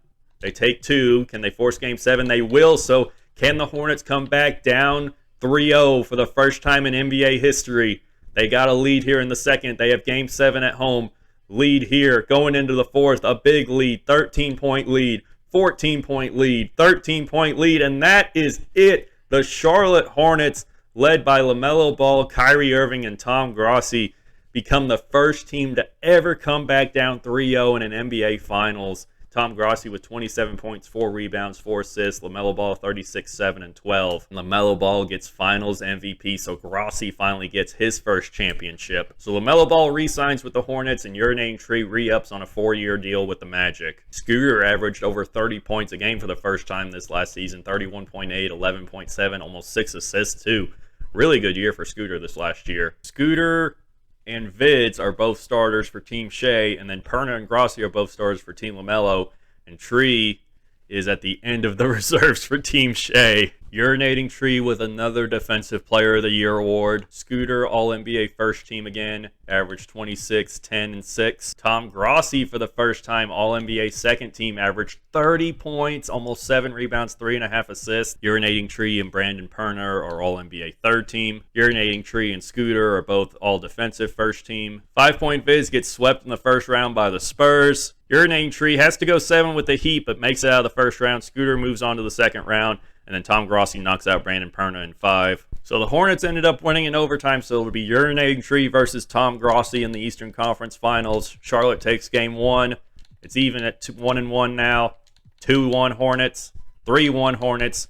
They take 2. Can they force game 7? They will. So can the Hornets come back down 3-0 for the first time in NBA history? They got a lead here in the 2nd. They have game 7 at home. Lead here. Going into the 4th. A big lead. 13-point lead. 14-point lead. 13-point lead. And that is it. The Charlotte Hornets, led by LaMelo Ball, Kyrie Irving, and Tom Grossi, become the first team to ever come back down 3-0 in an NBA Finals. Tom Grossi with 27 points, 4 rebounds, 4 assists. LaMelo Ball 36, 7, and 12. LaMelo Ball gets Finals MVP, so Grossi finally gets his first championship. So LaMelo Ball re-signs with the Hornets, and Urinating Tree re-ups on a 4-year deal with the Magic. Scooter averaged over 30 points a game for the first time this last season. 31.8, 11.7, almost 6 assists too. Really good year for Scooter this last year. Scooter and Vids are both starters for Team Shea, and then Perna and Grossi are both starters for Team LaMelo, and Tree is at the end of the reserves for Team Shea. Urinating Tree with another Defensive Player of the Year award. Scooter, All-NBA first team again, averaged 26, 10, and 6. Tom Grossi for the first time, All-NBA second team, averaged 30 points, almost 7 rebounds, 3.5 assists. Urinating Tree and Brandon Perna are All-NBA third team. Urinating Tree and Scooter are both All-Defensive first team. 5 Point Viz gets swept in the first round by the Spurs. Urinating Tree has to go 7 with the Heat, but makes it out of the first round. Scooter moves on to the second round. And then Tom Grossi knocks out Brandon Perna in 5. So the Hornets ended up winning in overtime. So it'll be Urinating Tree versus Tom Grossi in the Eastern Conference Finals. Charlotte takes game 1. It's even at 1-1 now. 2-1 Hornets. 3-1 Hornets.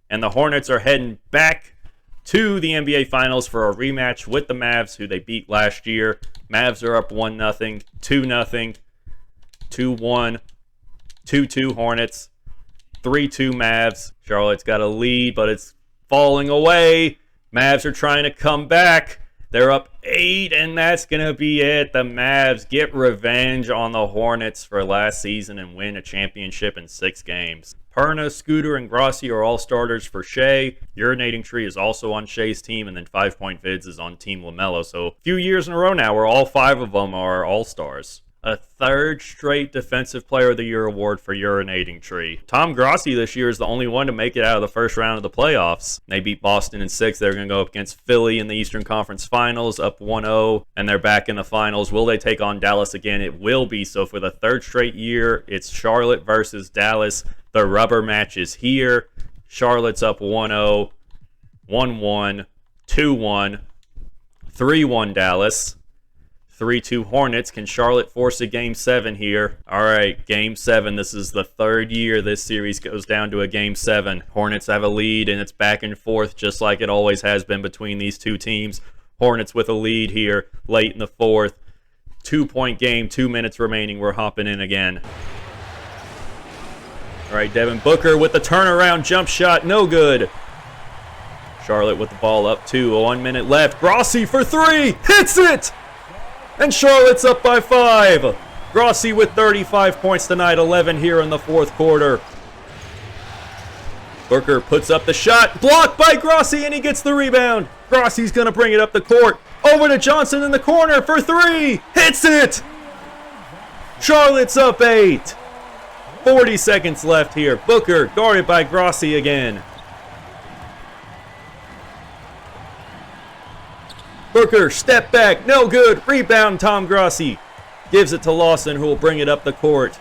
And the Hornets are heading back to the NBA Finals for a rematch with the Mavs, who they beat last year. Mavs are up 1-0, 2-0, 2-1, 2-2 Hornets. 3-2 Mavs. Charlotte's got a lead, but it's falling away. Mavs are trying to come back. They're up 8, and that's going to be it. The Mavs get revenge on the Hornets for last season and win a championship in 6 games. Perna, Scooter, and Grossi are all starters for Shea. Urinating Tree is also on Shea's team, and then 5 Point Vids is on Team LaMelo. So a few years in a row now where all 5 of them are all-stars. a third straight Defensive Player of the Year award for Urinating Tree. Tom Grossi this year is the only one to make it out of the first round of the playoffs. They beat Boston in 6. They're going to go up against Philly in the Eastern Conference Finals, up 1-0, and they're back in the finals. Will they take on Dallas again? It will be. So for the third straight year, it's Charlotte versus Dallas. The rubber match is here. Charlotte's up 1-0, 1-1, 2-1, 3-1 Dallas. 3-2 Hornets. Can Charlotte force a Game 7 here? All right, Game 7. This is the third year this series goes down to a Game 7. Hornets have a lead, and it's back and forth just like it always has been between these two teams. Hornets with a lead here late in the fourth. 2-point game, 2 minutes remaining. We're hopping in again. All right, Devin Booker with the turnaround jump shot. No good. Charlotte with the ball up 2. 1 minute left. Grossi for 3. Hits it! And Charlotte's up by 5. Grossi with 35 points tonight, 11 here in the fourth quarter. Booker puts up the shot, blocked by Grossi, and he gets the rebound. Grossi's going to bring it up the court. Over to Johnson in the corner for 3. Hits it! Charlotte's up 8. 40 seconds left here. Booker guarded by Grossi again. Booker, step back, no good. Rebound, Tom Grossi. Gives it to Lawson, who will bring it up the court.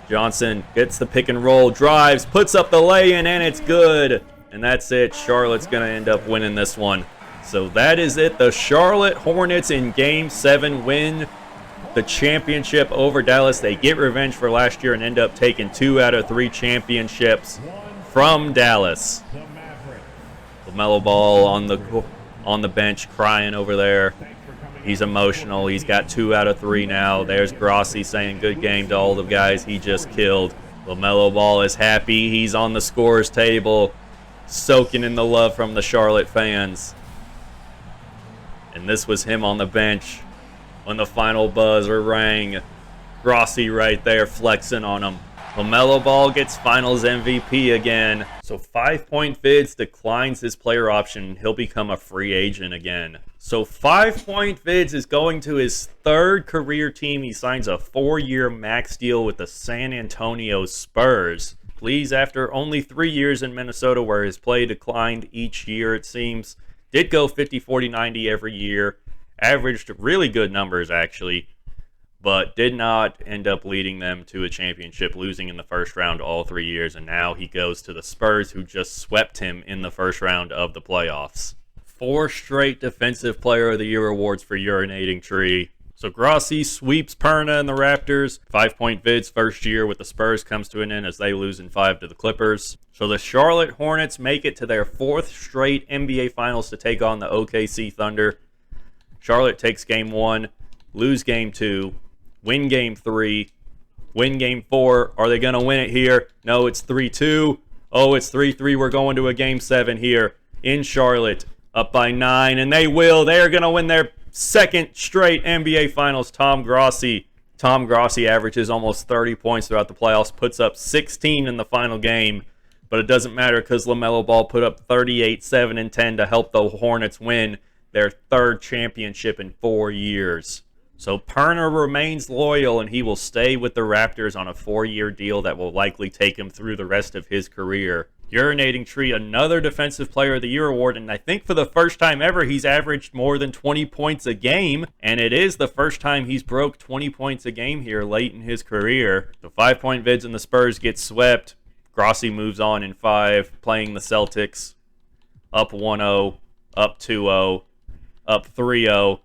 Johnson gets the pick and roll, drives, puts up the lay-in, and it's good. And that's it. Charlotte's going to end up winning this one. So that is it. The Charlotte Hornets in Game 7 win the championship over Dallas. They get revenge for last year and end up taking 2 out of 3 championships from Dallas. LaMelo Ball on the bench crying over there. He's emotional. He's got 2 out of 3 now. There's Grossi saying good game to all the guys he just killed. LaMelo Ball is happy. He's on the scores table, soaking in the love from the Charlotte fans. And this was him on the bench when the final buzzer rang. Grossi right there flexing on him. LaMelo Ball gets Finals MVP again. So 5 Point Vids declines his player option. He'll become a free agent again. So 5 Point Vids is going to his 3rd career team. He signs a 4-year max deal with the San Antonio Spurs. Please, after only 3 years in Minnesota where his play declined each year, it seems. Did go 50, 40, 90 every year. Averaged really good numbers, actually. But did not end up leading them to a championship, losing in the first round all 3 years. And now he goes to the Spurs, who just swept him in the first round of the playoffs. 4 straight Defensive Player of the Year awards for Urinating Tree. So Grossi sweeps Perna and the Raptors. 5 Point Vids first year with the Spurs comes to an end as they lose in 5 to the Clippers. So the Charlotte Hornets make it to their 4th straight NBA Finals to take on the OKC Thunder. Charlotte takes Game 1, lose Game 2. Win Game 3, win Game 4. Are they going to win it here? No, it's 3-2. Oh, it's 3-3. We're going to a Game 7 here in Charlotte, up by 9, and they will. They are going to win their 2nd straight NBA Finals. Tom Grossi averages almost 30 points throughout the playoffs, puts up 16 in the final game, but it doesn't matter because LaMelo Ball put up 38, 7, and 10 to help the Hornets win their 3rd championship in 4 years. So Perna remains loyal, and he will stay with the Raptors on a 4-year deal that will likely take him through the rest of his career. Urinating Tree, another Defensive Player of the Year award, and I think for the first time ever, he's averaged more than 20 points a game, and it is the first time he's broke 20 points a game here late in his career. The 5 Point Vids and the Spurs get swept. Grossi moves on in 5, playing the Celtics. Up 1-0, up 2-0, up 3-0.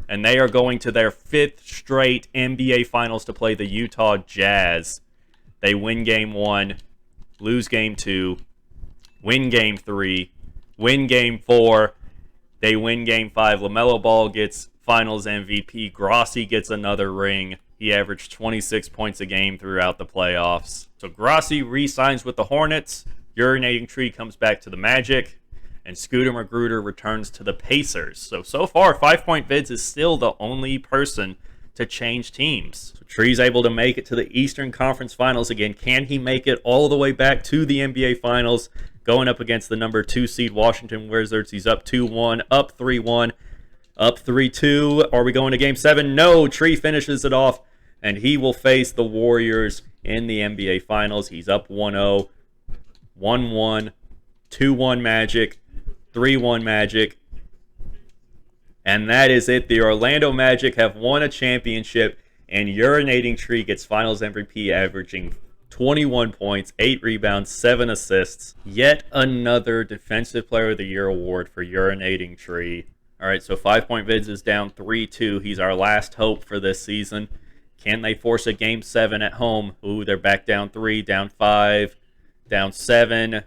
And they are going to their 5th straight NBA Finals to play the Utah Jazz. They win Game 1, lose Game 2, win Game 3, win Game 4. They win Game 5. LaMelo Ball gets Finals MVP. Grossi gets another ring. He averaged 26 points a game throughout the playoffs. So Grossi re-signs with the Hornets. Urinating Tree comes back to the Magic. And Scooter Magruder returns to the Pacers. So far, 5 Point Vids is still the only person to change teams. So Tree's able to make it to the Eastern Conference Finals again. Can he make it all the way back to the NBA Finals? Going up against the number 2 seed Washington Wizards. He's up 2-1, up 3-1. Up 3-2. Are we going to game 7? No. Tree finishes it off, and he will face the Warriors in the NBA Finals. He's up 1-0, 1-1, 2-1 Magic, 3-1 Magic. And that is it. The Orlando Magic have won a championship, and Urinating Tree gets Finals MVP, averaging 21 points, 8 rebounds, 7 assists. Yet another Defensive Player of the Year award for Urinating Tree. All right, so 5 Point Vids is down 3-2. He's our last hope for this season. Can they force a Game 7 at home? Ooh, they're back down 3, down 5, down 7,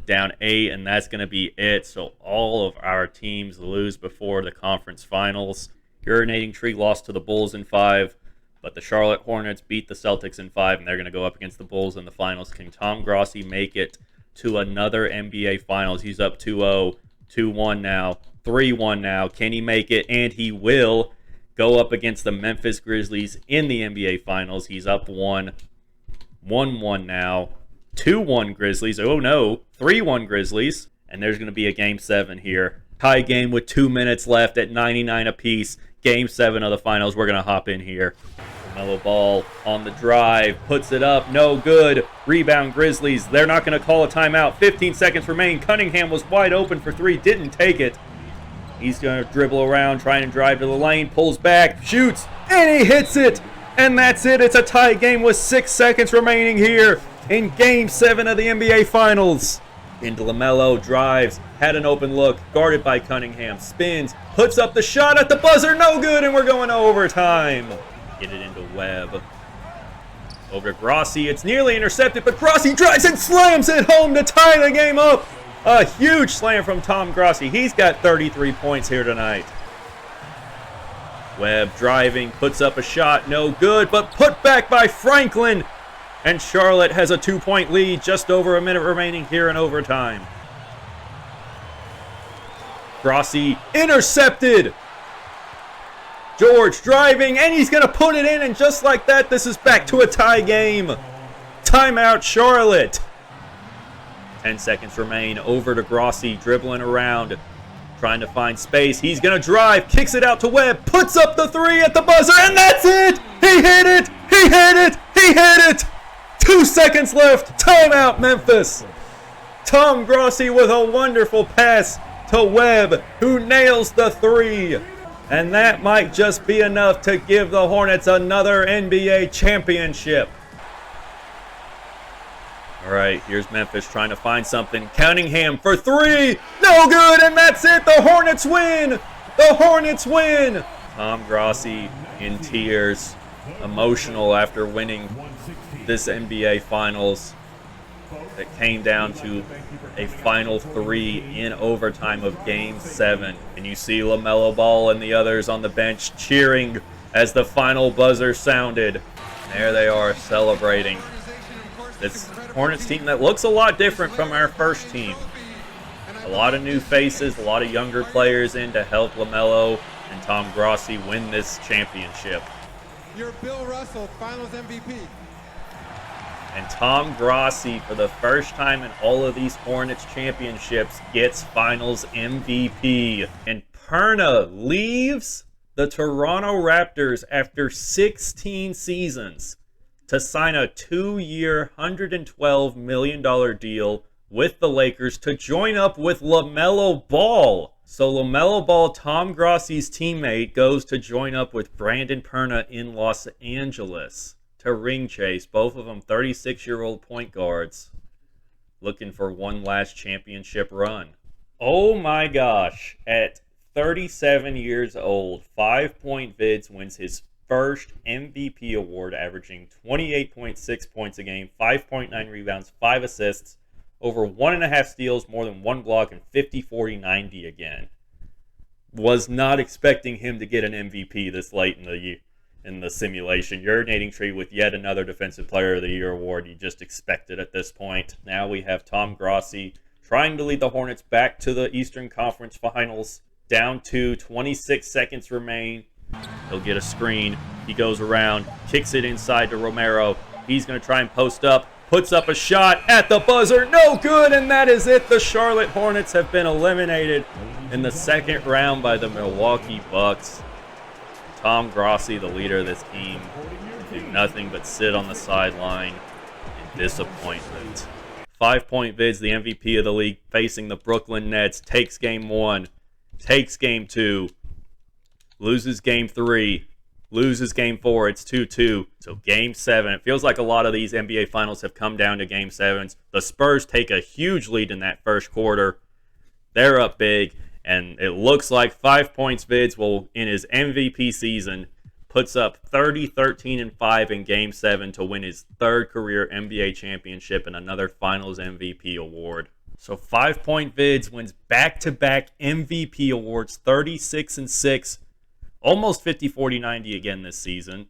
down 8, and that's going to be it. So all of our teams lose before the conference finals. Urinating Tree lost to the Bulls in 5, but the Charlotte Hornets beat the Celtics in 5, and they're going to go up against the Bulls in the finals. Can Tom Grossi make it to another NBA Finals? He's up 2-0, 2-1 now, 3-1 now. Can he make it? And he will go up against the Memphis Grizzlies in the NBA Finals. He's up 1, 1-1 now, 2-1 Grizzlies. Oh no, 3-1 Grizzlies. And there's going to be a Game 7 here. Tie game with 2 minutes left at 99 apiece. Game 7 of the finals. We're going to hop in here. LaMelo Ball on the drive. Puts it up. No good. Rebound Grizzlies. They're not going to call a timeout. 15 seconds remain. Cunningham was wide open for 3. Didn't take it. He's going to dribble around, trying to drive to the lane. Pulls back. Shoots. And he hits it. And that's it. It's a tie game with 6 seconds remaining here in Game 7 of the NBA Finals. Into LaMelo, drives, had an open look, guarded by Cunningham, spins, puts up the shot at the buzzer, no good, and we're going to overtime. Get it into Webb. Over to Grossi, it's nearly intercepted, but Grossi drives and slams it home to tie the game up. A huge slam from Tom Grossi. He's got 33 points here tonight. Webb driving, puts up a shot, no good, but put back by Franklin. And Charlotte has a 2-point lead, just over a minute remaining here in overtime. Grossi intercepted. George driving, and he's going to put it in, and just like that, this is back to a tie game. Timeout, Charlotte. 10 seconds remain. Over to Grossi, dribbling around, trying to find space. He's going to drive, kicks it out to Webb, puts up the 3 at the buzzer, and that's it! He hit it! He hit it! He hit it! 2 seconds left. Timeout, Memphis. Tom Grossi with a wonderful pass to Webb, who nails the 3. And that might just be enough to give the Hornets another NBA championship. All right, here's Memphis trying to find something. Cunningham for 3. No good, and that's it. The Hornets win. The Hornets win. Tom Grossi in tears, emotional after winning this NBA Finals. It came down to a final 3 in overtime of Game 7. And you see LaMelo Ball and the others on the bench cheering as the final buzzer sounded. There they are celebrating. This Hornets team that looks a lot different from our first team. A lot of new faces, a lot of younger players in to help LaMelo and Tom Grossi win this championship. You're Bill Russell, Finals MVP. And Tom Grossi, for the first time in all of these Hornets championships, gets Finals MVP. And Perna leaves the Toronto Raptors after 16 seasons to sign a 2-year, $112 million deal with the Lakers to join up with LaMelo Ball. So LaMelo Ball, Tom Grossi's teammate, goes to join up with Brandon Perna in Los Angeles to ring chase. Both of them 36-year-old point guards looking for one last championship run. Oh my gosh. At 37 years old, 5 Point Vids wins his first MVP award, averaging 28.6 points a game, 5.9 rebounds, 5 assists, over 1.5 steals, more than 1 block, and 50-40-90 again. Was not expecting him to get an MVP this late in the simulation. Urinating Tree with yet another Defensive Player of the Year award. You just expect it at this point. Now we have Tom Grossi trying to lead the Hornets back to the Eastern Conference Finals. Down to 26 seconds remain. He'll get a screen. He goes around, kicks it inside to Romero. He's going to try and post up. puts up a shot at the buzzer. No good, and that is it. The Charlotte Hornets have been eliminated in the second round by the Milwaukee Bucks. Tom Grossi, the leader of this team, do nothing but sit on the sideline in disappointment. 5 Point Vids, the MVP of the league, facing the Brooklyn Nets, takes game 1, takes game 2, loses game 3, loses game 4. It's 2-2. So game 7. It feels like a lot of these NBA finals have come down to game 7s. The Spurs take a huge lead in that first quarter. They're up big, and it looks like 5 Points Vids will, in his MVP season, puts up 30, 13, and 5 in game 7 to win his 3rd career NBA championship and another Finals MVP award. So 5 Point Vids wins back-to-back MVP awards, 36 and 6. Almost 50, 40, 90 again this season.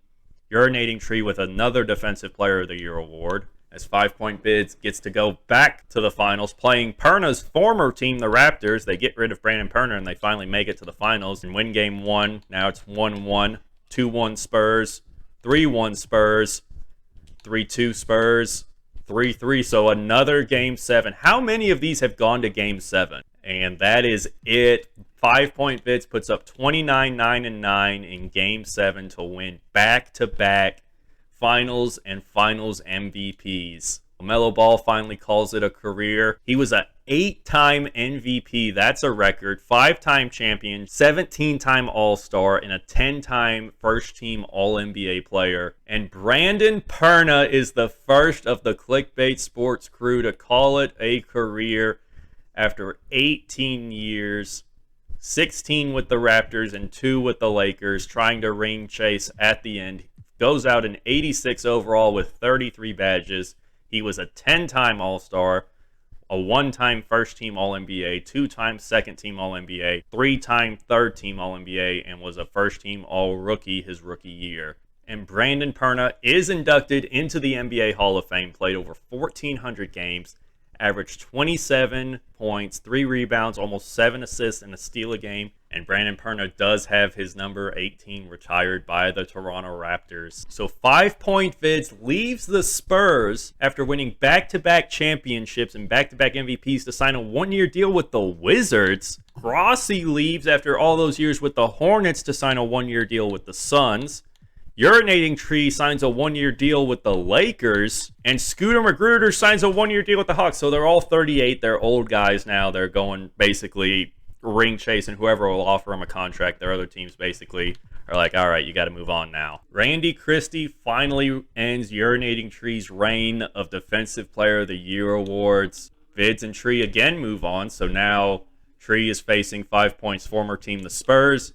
Urinating Tree with another Defensive Player of the Year award, as 5 Point Vids gets to go back to the finals, playing Perna's former team, the Raptors. They get rid of Brandon Perna, and they finally make it to the finals and win game 1. Now it's 1-1, 2-1 Spurs, 3-1 Spurs, 3-2 Spurs, 3-3. So another game 7. How many of these have gone to game 7? And that is it. 5 Point Vids puts up 29, 9, and 9 in game 7 to win back-to-back finals and finals MVPs. LaMelo Ball finally calls it a career. He was an 8-time MVP. That's a record. 5-time champion, 17-time All-Star, and a 10-time first-team All-NBA player. And Brandon Perna is the first of the Clickbait Sports crew to call it a career after 18 years. 16 with the Raptors and 2 with the Lakers, trying to ring chase at the end. Goes out in 86 overall with 33 badges. He was a 10-time All-Star, a 1-time first-team All-NBA, 2-time second-team All-NBA, 3-time third-team All-NBA, and was a first-team All-Rookie his rookie year. And Brandon Perna is inducted into the NBA Hall of Fame, played over 1,400 games, averaged 27 points, 3 rebounds, almost 7 assists, and a steal a game. And Brandon Perna does have his number 18 retired by the Toronto Raptors. So 5 Point Vids leaves the Spurs after winning back-to-back championships and back-to-back MVPs to sign a 1-year deal with the Wizards. Grossi leaves after all those years with the Hornets to sign a 1-year deal with the Suns. Urinating Tree signs a 1-year deal with the Lakers, and Scooter Magruder signs a 1-year deal with the Hawks. So they're all 38. They're old guys now. They're going basically ring chase, and whoever will offer them a contract, their other teams basically are like, all right, you got to move on now. Randy Christie finally ends Urinating Tree's reign of Defensive Player of the Year awards. Vids and Tree again move on, so now Tree is facing 5 Points' former team, the Spurs.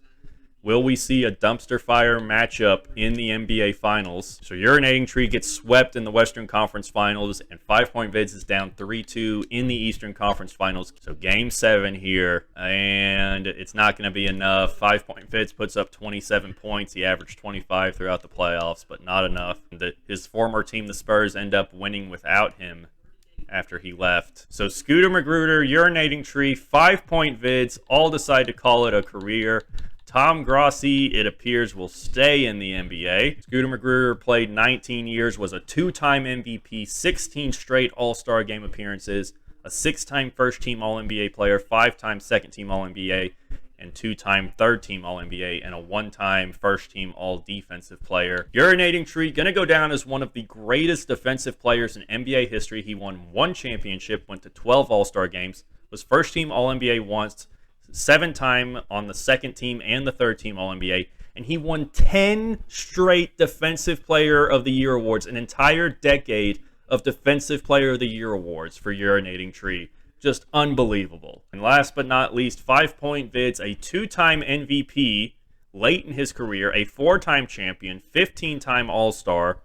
Will we see a dumpster fire matchup in the NBA Finals? So Urinating Tree gets swept in the Western Conference Finals, and 5 Point Vids is down 3-2 in the Eastern Conference Finals. So game 7 here, and it's not going to be enough. 5 Point Vids puts up 27 points. He averaged 25 throughout the playoffs, but not enough. His former team, the Spurs, end up winning without him after he left. So Scooter Magruder, Urinating Tree, 5 Point Vids all decide to call it a career. Tom Grossi, it appears, will stay in the NBA. Scooter Magruder played 19 years, was a 2-time MVP, 16 straight All-Star Game appearances, a 6-time first-team All-NBA player, 5-time second-team All-NBA, and 2-time third-team All-NBA, and a 1-time first-team All-Defensive player. Urinating Tree, going to go down as one of the greatest defensive players in NBA history. He won 1 championship, went to 12 All-Star games, was first-team All-NBA once, 7-time on the second team and the third team All-NBA, and he won 10 straight Defensive Player of the Year awards, an entire decade of Defensive Player of the Year awards for Urinating Tree. Just unbelievable. And last but not least, 5 Point Vids, a 2-time MVP late in his career, a 4-time champion, 15-time All-Star,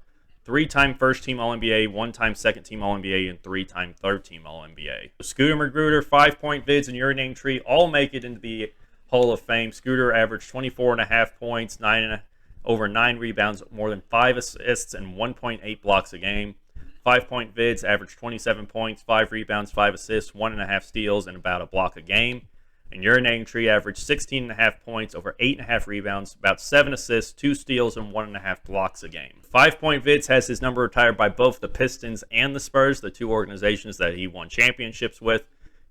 3-time first-team All-NBA, 1-time second-team All-NBA, and 3-time third-team All-NBA. Scooter Magruder, 5 Point Vids, and Urinating Tree all make it into the Hall of Fame. Scooter averaged 24.5 points, over 9 rebounds, more than 5 assists, and 1.8 blocks a game. 5 Point Vids averaged 27 points, 5 rebounds, 5 assists, 1.5 steals, and about a block a game. And Urinating Tree averaged 16.5 points, over 8.5 rebounds, about 7 assists, 2 steals, and 1.5 blocks a game. 5 Point Vids has his number retired by both the Pistons and the Spurs, the two organizations that he won championships with.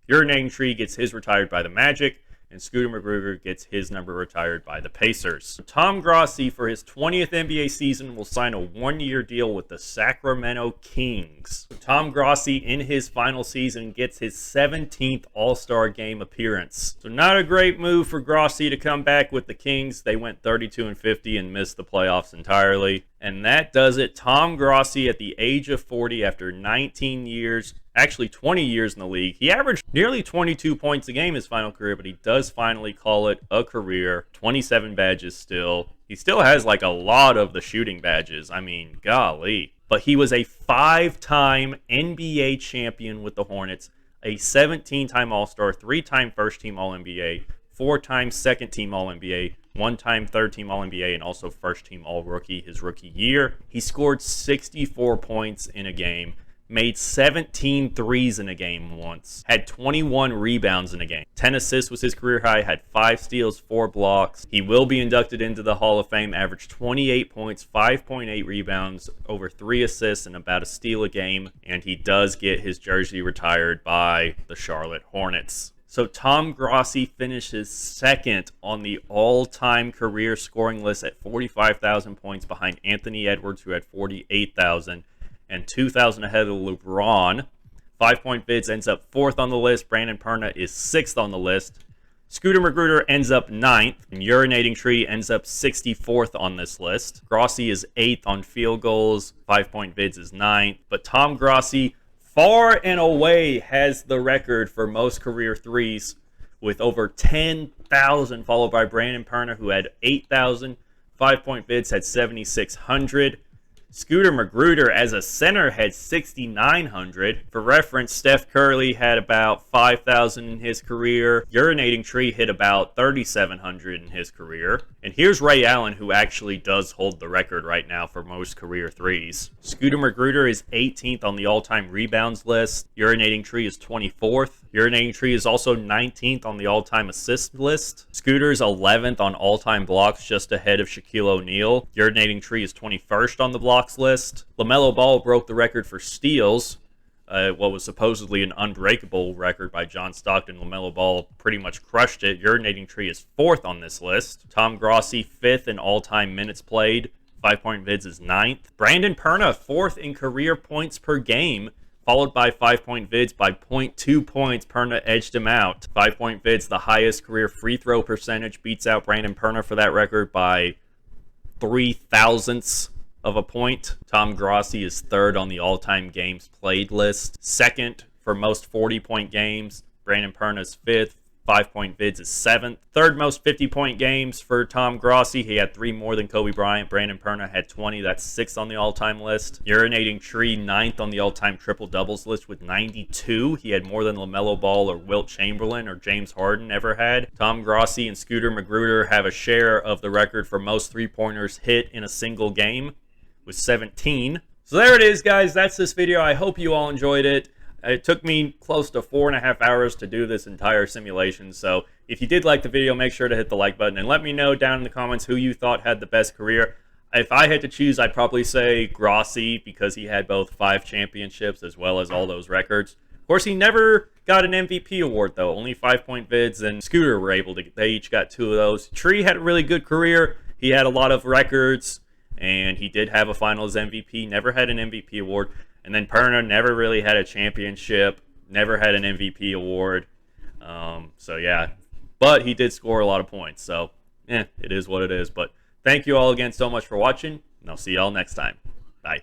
Urinating Tree gets his retired by the Magic, and Scooter Magruder gets his number retired by the Pacers. Tom Grossi, for his 20th NBA season, will sign a one-year deal with the Sacramento Kings. Tom Grossi, in his final season, gets his 17th All-Star Game appearance. So not a great move for Grossi to come back with the Kings. They went 32-50 and missed the playoffs entirely. And that does it. Tom Grossi, at the age of 40, after 19 years, actually 20 years in the league. He averaged nearly 22 points a game his final career, but he does finally call it a career. 27 badges still. He still has like a lot of the shooting badges. I mean, golly. But he was a 5-time NBA champion with the Hornets, a 17-time All-Star, 3-time first-team All-NBA, 4-time second-team All-NBA, 1-time third-team All-NBA, and also first-team All-Rookie his rookie year. He scored 64 points in a game, made 17 threes in a game once, had 21 rebounds in a game. 10 assists was his career high, had 5 steals, 4 blocks. He will be inducted into the Hall of Fame, averaged 28 points, 5.8 rebounds, over 3 assists, and about a steal a game. And he does get his jersey retired by the Charlotte Hornets. So Tom Grossi finishes second on the all-time career scoring list at 45,000 points behind Anthony Edwards, who had 48,000, and 2,000 ahead of LeBron. 5 Point Vids ends up 4th on the list. Brandon Perna is 6th on the list. Scooter Magruder ends up 9th, and Urinating Tree ends up 64th on this list. Grossi is 8th on field goals. 5 Point Vids is 9th. But Tom Grossi far and away has the record for most career threes with over 10,000, followed by Brandon Perna, who had 8,000. 5 Point Vids had 7,600. Scooter Magruder, as a center, had 6,900. For reference, Steph Curry had about 5,000 in his career. Urinating Tree hit about 3,700 in his career. And here's Ray Allen, who actually does hold the record right now for most career threes. Scooter Magruder is 18th on the all-time rebounds list. Urinating Tree is 24th. Urinating Tree is also 19th on the all-time assist list. Scooter is 11th on all-time blocks, just ahead of Shaquille O'Neal. Urinating Tree is 21st on the blocks list. LaMelo Ball broke the record for steals, what was supposedly an unbreakable record by John Stockton. LaMelo Ball pretty much crushed it. Urinating Tree is 4th on this list. Tom Grossi, 5th in all-time minutes played. 5 Point Vids is 9th. Brandon Perna, 4th in career points per game, followed by 5 Point Vids by 0.2 points. Perna edged him out. 5 Point Vids, the highest career free throw percentage, beats out Brandon Perna for that record by 0.003 of a point. Tom Grossi is 3rd on the all-time games played list. 2nd for most 40-point games. Brandon Perna is 5th. 5 Point Vids is 7th. 3rd most 50-point games for Tom Grossi. He had 3 more than Kobe Bryant. Brandon Perna had 20. That's 6th on the all-time list. Urinating Tree, 9th on the all-time triple-doubles list with 92. He had more than LaMelo Ball or Wilt Chamberlain or James Harden ever had. Tom Grossi and Scooter Magruder have a share of the record for most three-pointers hit in a single game, with 17. So there it is, guys. That's this video. I hope you all enjoyed it. It took me close to 4.5 hours to do this entire simulation. So if you did like the video, make sure to hit the like button and let me know down in the comments who you thought had the best career. If I had to choose, I'd probably say Grossi, because he had both 5 championships as well as all those records. Of course, he never got an MVP award, though. Only 5 Point Vids and Scooter were able to get, they each got 2 of those. Tree had a really good career. He had a lot of records, and he did have a finals MVP, never had an MVP award. And then Perna never really had a championship, never had an MVP award. So yeah, but he did score a lot of points. So it is what it is. But thank you all again so much for watching, and I'll see y'all next time. Bye.